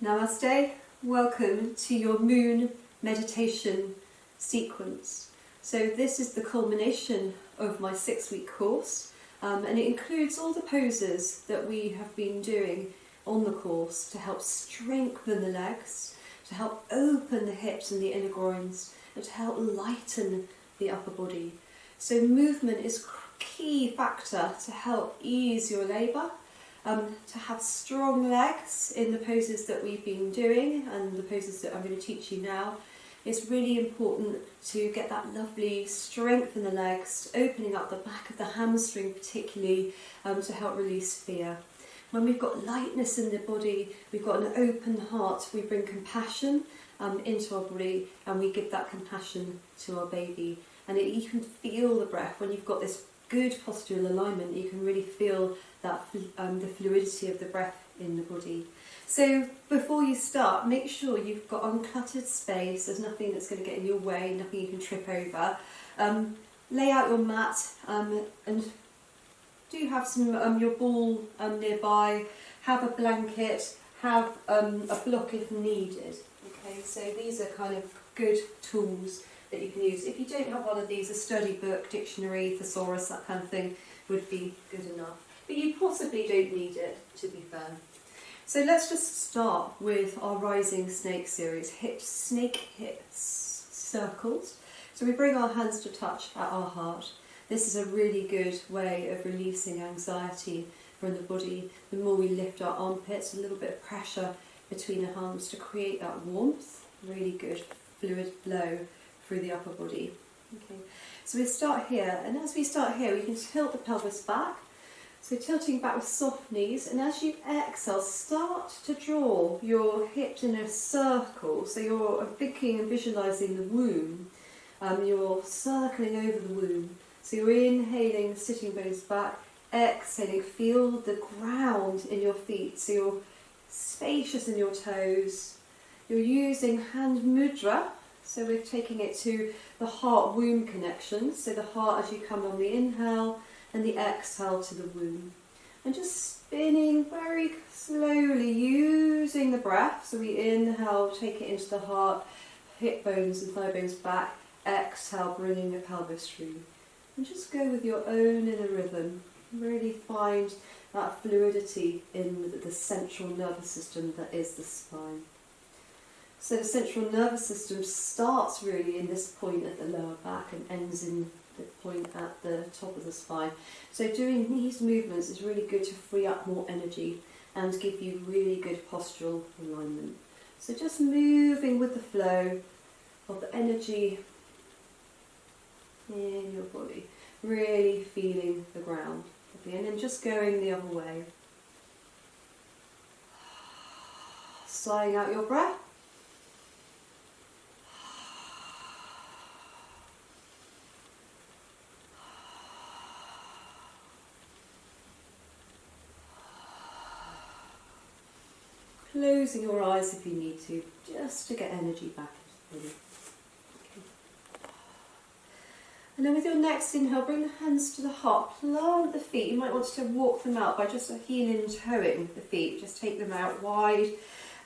Namaste, welcome to your moon meditation sequence. So this is the culmination of my 6-week course, and it includes all the poses that we have been doing on the course to help strengthen the legs, to help open the hips and the inner groins, and to help lighten the upper body. So movement is a key factor to help ease your labour. To have strong legs in the poses that we've been doing and the poses that I'm going to teach you now, it's really important to get that lovely strength in the legs, opening up the back of the hamstring particularly to help release fear. When we've got lightness in the body, we've got an open heart, we bring compassion into our body and we give that compassion to our baby. And you can feel the breath when you've got this good postural alignment. You can really feel that the fluidity of the breath in the body. So before you start, make sure you've got uncluttered space. There's nothing that's going to get in your way, nothing you can trip over. Lay out your mat and do have some your ball nearby. Have a blanket. Have a block if needed. Okay, so these are kind of good tools that you can use. If you don't have one of these, a study book, dictionary, thesaurus, that kind of thing would be good enough. But you possibly don't need it, to be fair. So let's just start with our rising snake series, snake hips circles. So we bring our hands to touch at our heart. This is a really good way of releasing anxiety from the body. The more we lift our armpits, a little bit of pressure between the arms to create that warmth, really good fluid flow through the upper body. Okay, so we start here, and as we start here, we can tilt the pelvis back. So tilting back with soft knees, and as you exhale, start to draw your hips in a circle. So you're thinking and visualising the womb. You're circling over the womb. So you're inhaling, sitting bones back, exhaling, feel the ground in your feet. So you're spacious in your toes. You're using hand mudra. So we're taking it to the heart-womb connection. So the heart as you come on the inhale and the exhale to the womb. And just spinning very slowly using the breath. So we inhale, take it into the heart, hip bones and thigh bones back. Exhale, bringing the pelvis through. And just go with your own inner rhythm. Really find that fluidity in the central nervous system that is the spine. So the central nervous system starts really in this point at the lower back and ends in the point at the top of the spine. So doing these movements is really good to free up more energy and give you really good postural alignment. So just moving with the flow of the energy in your body, really feeling the ground. And then just going the other way. Sighing out your breath. Closing your eyes if you need to, just to get energy back into the body. Okay. And then with your next inhale, bring the hands to the heart, plant the feet. You might want to walk them out by just heeling and toeing the feet, just take them out wide.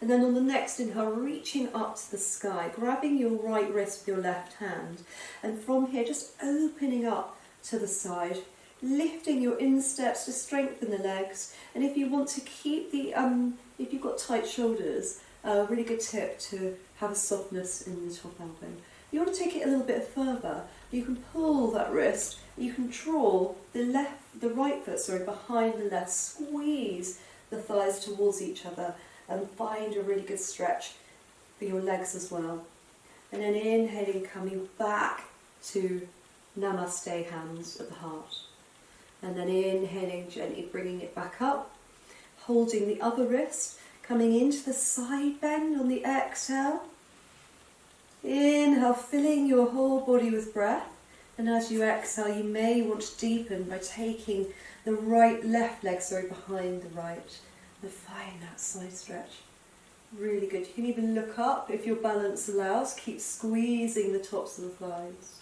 And then on the next inhale, reaching up to the sky, grabbing your right wrist with your left hand. And from here, just opening up to the side, lifting your insteps to strengthen the legs. And if you want to keep the, if you've got tight shoulders, a really good tip to have a softness in the top elbow. You want to take it a little bit further. You can pull that wrist. You can draw the right foot, behind the left. Squeeze the thighs towards each other and find a really good stretch for your legs as well. And then inhaling, coming back to Namaste, hands at the heart. And then inhaling, gently bringing it back up, holding the other wrist, coming into the side bend on the exhale. Inhale, filling your whole body with breath. And as you exhale, you may want to deepen by taking the left leg behind the right. And find that side stretch. Really good. You can even look up if your balance allows. Keep squeezing the tops of the thighs.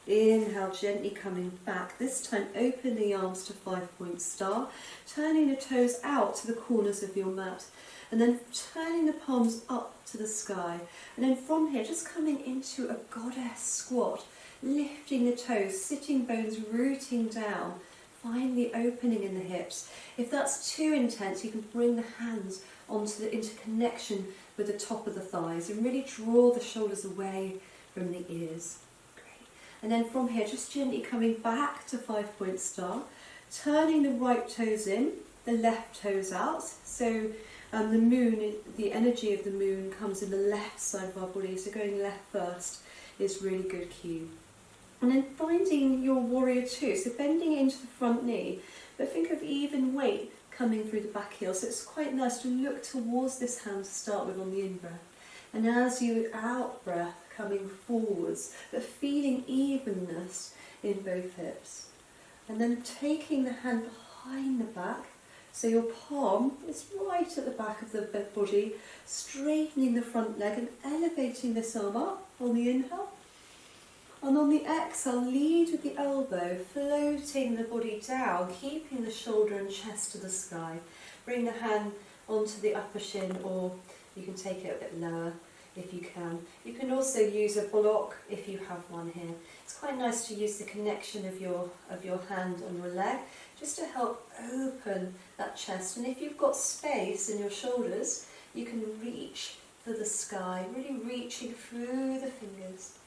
Inhale, gently coming back. This time open the arms to 5-point star, turning the toes out to the corners of your mat. And then turning the palms up to the sky. And then from here, just coming into a goddess squat, lifting the toes, sitting bones rooting down. Find the opening in the hips. If that's too intense, you can bring the hands into connection with the top of the thighs and really draw the shoulders away from the ears. Great. And then from here, just gently coming back to 5-point star, turning the right toes in, the left toes out. So the moon, the energy of the moon comes in the left side of our body, so going left first is really good cue. And then finding your warrior two, so bending into the front knee, but think of even weight coming through the back heel. So it's quite nice to look towards this hand to start with on the in-breath. And as you out-breath, coming forwards, but feeling evenness in both hips. And then taking the hand behind the back, so your palm is right at the back of the body, straightening the front leg and elevating this arm up on the inhale. And on the exhale, lead with the elbow, floating the body down, keeping the shoulder and chest to the sky. Bring the hand onto the upper shin, or you can take it a bit lower if you can. You can also use a block if you have one here. It's quite nice to use the connection of your hand on your leg, just to help open that chest. And if you've got space in your shoulders, you can reach for the sky, really reaching through the fingers.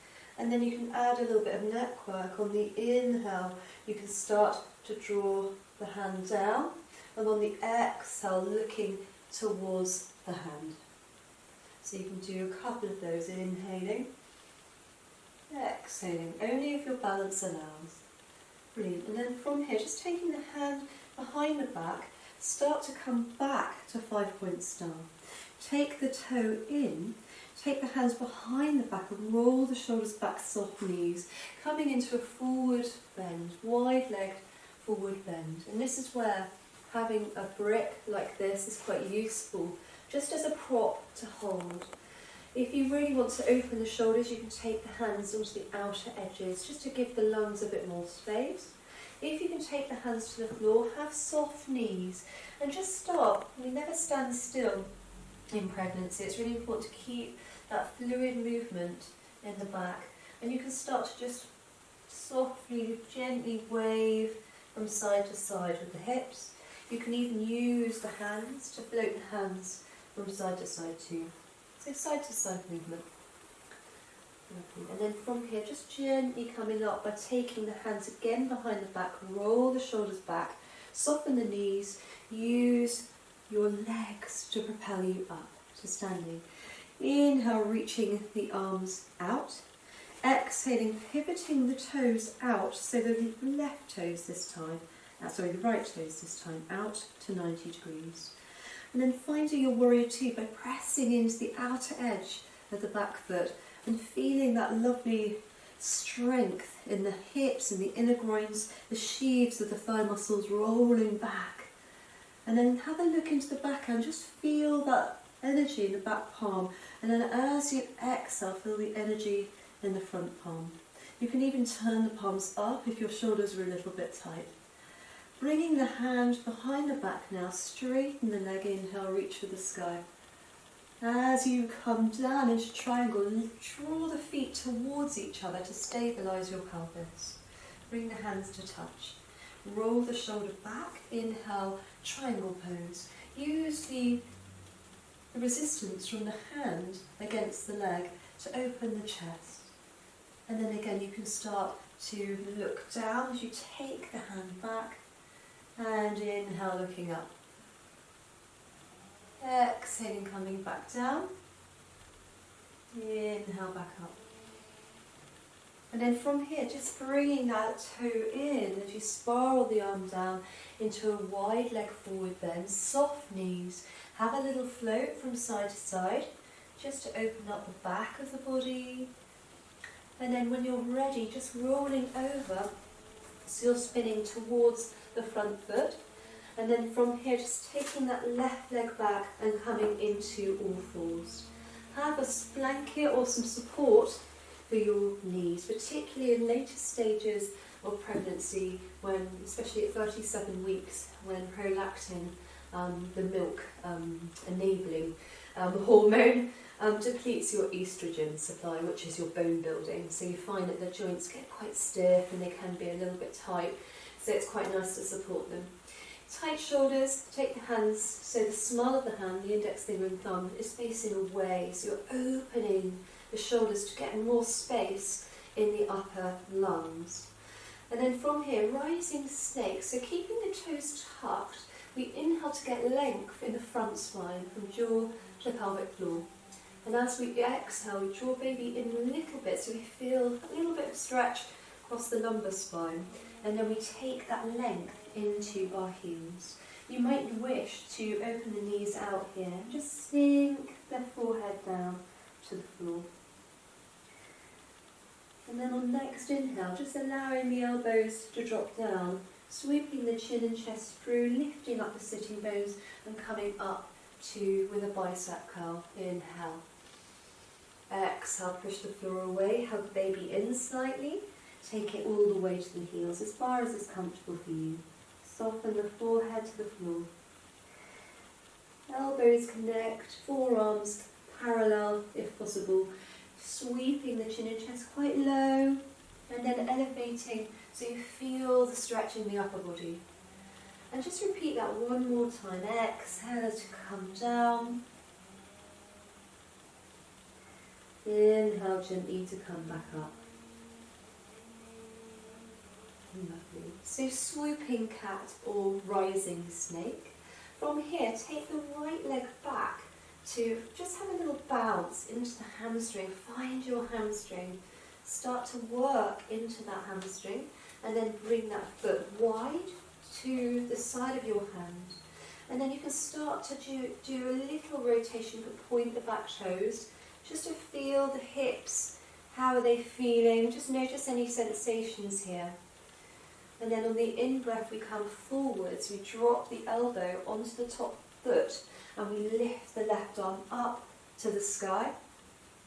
And then you can add a little bit of neck work. On the inhale, you can start to draw the hand down, and on the exhale, looking towards the hand. So you can do a couple of those, inhaling, exhaling, only if your balance allows. Brilliant. And then from here, just taking the hand behind the back, start to come back to 5-point star. Take the toe in. Take the hands behind the back and roll the shoulders back, soft knees, coming into a forward bend, wide-legged forward bend. And this is where having a brick like this is quite useful, just as a prop to hold. If you really want to open the shoulders, you can take the hands onto the outer edges, just to give the lungs a bit more space. If you can take the hands to the floor, have soft knees, and just stop. You never stand still in pregnancy. It's really important to keep that fluid movement in the back, and you can start to just softly, gently wave from side to side with the hips. You can even use the hands to float the hands from side to side too. So side to side movement. Lovely. And then from here, just gently coming up by taking the hands again behind the back, roll the shoulders back, soften the knees, use your legs to propel you up to standing. Inhale, reaching the arms out. Exhaling, pivoting the toes out, so the left toes this time, the right toes this time, out to 90 degrees. And then finding your warrior two by pressing into the outer edge of the back foot and feeling that lovely strength in the hips and the inner groins, the sheaves of the thigh muscles rolling back. And then have a look into the back and just feel that energy in the back palm, and then as you exhale, feel the energy in the front palm. You can even turn the palms up if your shoulders are a little bit tight. Bringing the hand behind the back now, straighten the leg, inhale, reach for the sky. As you come down into triangle, draw the feet towards each other to stabilise your pelvis. Bring the hands to touch. Roll the shoulder back, inhale, triangle pose. Use the resistance from the hand against the leg to open the chest. And then again you can start to look down as you take the hand back, and inhale, looking up. Exhaling, coming back down. Inhale, back up. And then from here, just bringing that toe in as you spiral the arm down into a wide leg forward bend, soft knees. Have a little float from side to side, just to open up the back of the body. And then when you're ready, just rolling over, so you're spinning towards the front foot. And then from here, just taking that left leg back and coming into all fours. Have a blanket or some support for your knees, particularly in later stages of pregnancy, when, especially at 37 weeks, when prolactin the milk enabling hormone, depletes your estrogen supply, which is your bone building. So you find that the joints get quite stiff and they can be a little bit tight. So it's quite nice to support them. Tight shoulders, take the hands, so the small of the hand, the index finger and thumb, is facing away. So you're opening the shoulders to get more space in the upper lungs. And then from here, rising snake. So keeping the toes tucked, we inhale to get length in the front spine from jaw to pelvic floor. And as we exhale, we draw baby in a little bit, so we feel a little bit of stretch across the lumbar spine. And then we take that length into our heels. You might wish to open the knees out here and just sink the forehead down to the floor. And then on next inhale, just allowing the elbows to drop down, sweeping the chin and chest through, lifting up the sitting bones and coming up to with a bicep curl. Inhale. Exhale, push the floor away, hug baby in slightly. Take it all the way to the heels, as far as is comfortable for you. Soften the forehead to the floor. Elbows connect, forearms parallel if possible. Sweeping the chin and chest quite low, and then elevating so you feel the stretch in the upper body. And just repeat that one more time. Exhale to come down. Inhale gently to come back up. Lovely. So swooping cat or rising snake. From here, take the right leg back to just have a little bounce into the hamstring. Find your hamstring. Start to work into that hamstring and then bring that foot wide to the side of your hand. And then you can start to do a little rotation. You can point the back toes just to feel the hips. How are they feeling? Just notice any sensations here. And then on the in-breath, we come forwards, we drop the elbow onto the top foot, and we lift the left arm up to the sky.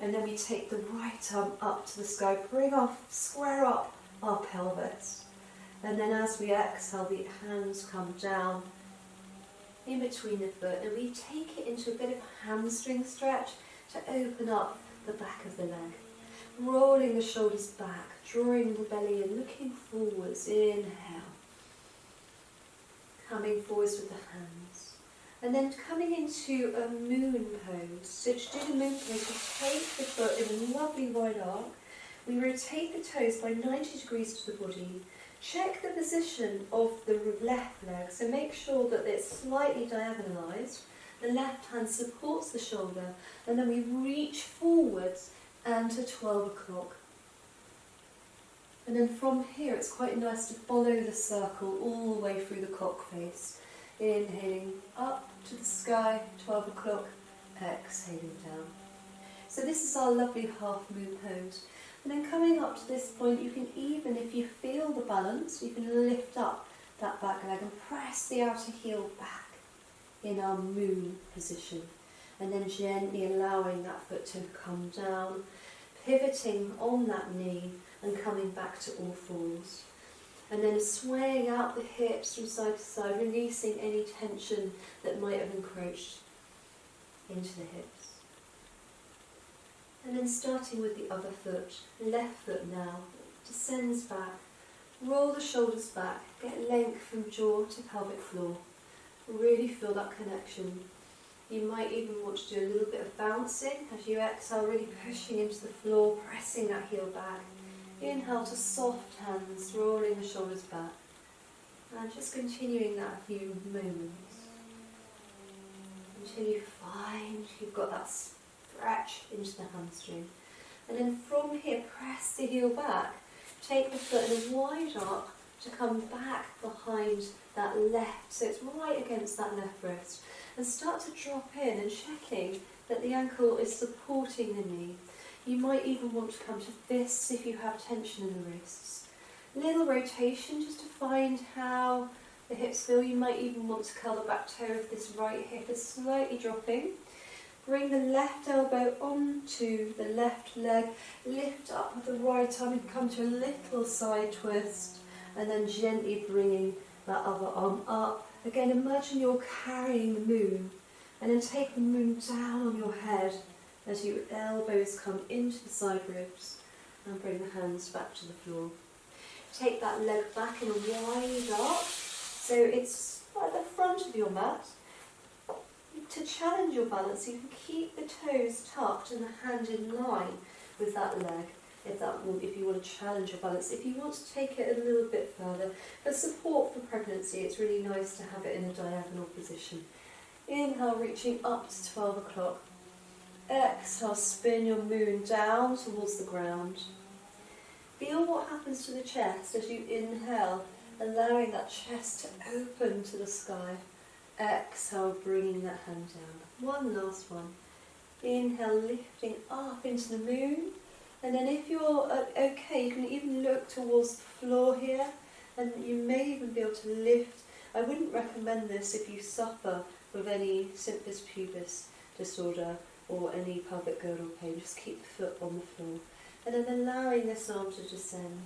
And then we take the right arm up to the sky, square up our pelvis. And then as we exhale, the hands come down in between the foot, and we take it into a bit of a hamstring stretch to open up the back of the leg. Rolling the shoulders back, drawing the belly in, looking forwards. Inhale. Coming forwards with the hands. And then coming into a moon pose. So to do the moon pose, we take the foot in a lovely wide arc. We rotate the toes by 90 degrees to the body. Check the position of the left leg. So make sure that it's slightly diagonalized. The left hand supports the shoulder. And then we reach forwards and to 12 o'clock. And then from here it's quite nice to follow the circle all the way through the cock face. Inhaling up to the sky, 12 o'clock, exhaling down. So this is our lovely half moon pose. And then coming up to this point, you can even, if you feel the balance, you can lift up that back leg and press the outer heel back in our moon position. And then gently allowing that foot to come down, pivoting on that knee and coming back to all fours. And then swaying out the hips from side to side, releasing any tension that might have encroached into the hips. And then starting with the other foot, left foot now, descends back, roll the shoulders back, get length from jaw to pelvic floor. Really feel that connection. You might even want to do a little bit of bouncing as you exhale, really pushing into the floor, pressing that heel back. Inhale to soft hands, rolling the shoulders back. And just continuing that a few moments. Until you find you've got that stretch into the hamstring. And then from here, press the heel back. Take the foot in a wide arc to come back behind that left, so it's right against that left wrist. And start to drop in and checking that the ankle is supporting the knee. You might even want to come to fists if you have tension in the wrists. Little rotation just to find how the hips feel. You might even want to curl the back toe if this right hip is slightly dropping. Bring the left elbow onto the left leg. Lift up with the right arm and come to a little side twist. And then gently bringing that other arm up Again, imagine you're carrying the moon, and then take the moon down on your head as your elbows come into the side ribs, and bring the hands back to the floor. Take that leg back in a wide arc, so it's at the front of your mat. To challenge your balance, you can keep the toes tucked and the hand in line with that leg, if you want to challenge your balance. If you want to take it a little bit further, for support for pregnancy, it's really nice to have it in a diagonal position. Inhale, reaching up to 12 o'clock. Exhale, spin your moon down towards the ground. Feel what happens to the chest as you inhale, allowing that chest to open to the sky. Exhale, bringing that hand down. One last one. Inhale, lifting up into the moon. And then if you're okay, you can even look towards the floor here, and you may even be able to lift. I wouldn't recommend this if you suffer with any symphysis pubis disorder or any pelvic girdle pain. Just keep the foot on the floor. And then allowing this arm to descend,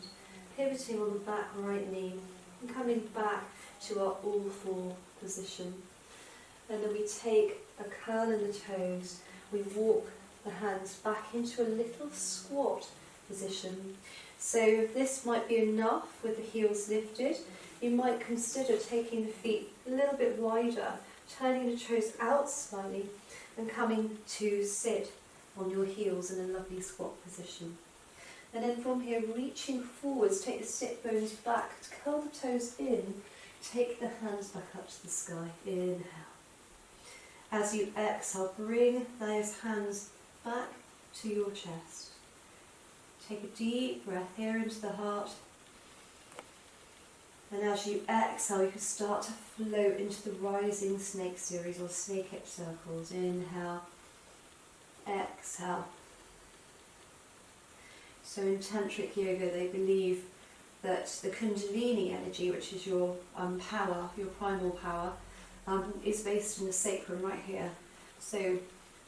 pivoting on the back right knee, and coming back to our all-four position. And then we take a curl in the toes, we walk the hands back into a little squat position. So this might be enough with the heels lifted. You might consider taking the feet a little bit wider, turning the toes out slightly, and coming to sit on your heels in a lovely squat position. And then from here, reaching forwards, take the sit bones back, curl the toes in, take the hands back up to the sky. Inhale. As you exhale, bring those hands back to your chest. Take a deep breath here into the heart. And as you exhale, you can start to float into the rising snake series or snake hip circles. Inhale, exhale. So in Tantric Yoga, they believe that the Kundalini energy, which is your power, your primal power, is based in the sacrum right here. So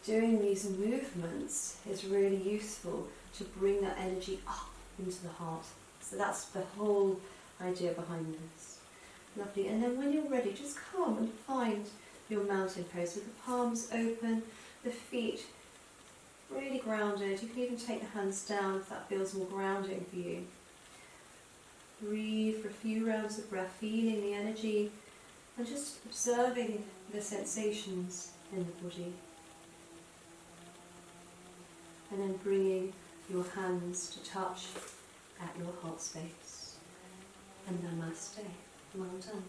doing these movements is really useful to bring that energy up into the heart. So that's the whole idea behind this. Lovely. And then when you're ready, just come and find your mountain pose with the palms open, the feet really grounded. You can even take the hands down if that feels more grounding for you. Breathe for a few rounds of breath, feeling the energy and just observing the sensations in the body. And then bringing your hands to touch at your heart space. And namaste. Well done.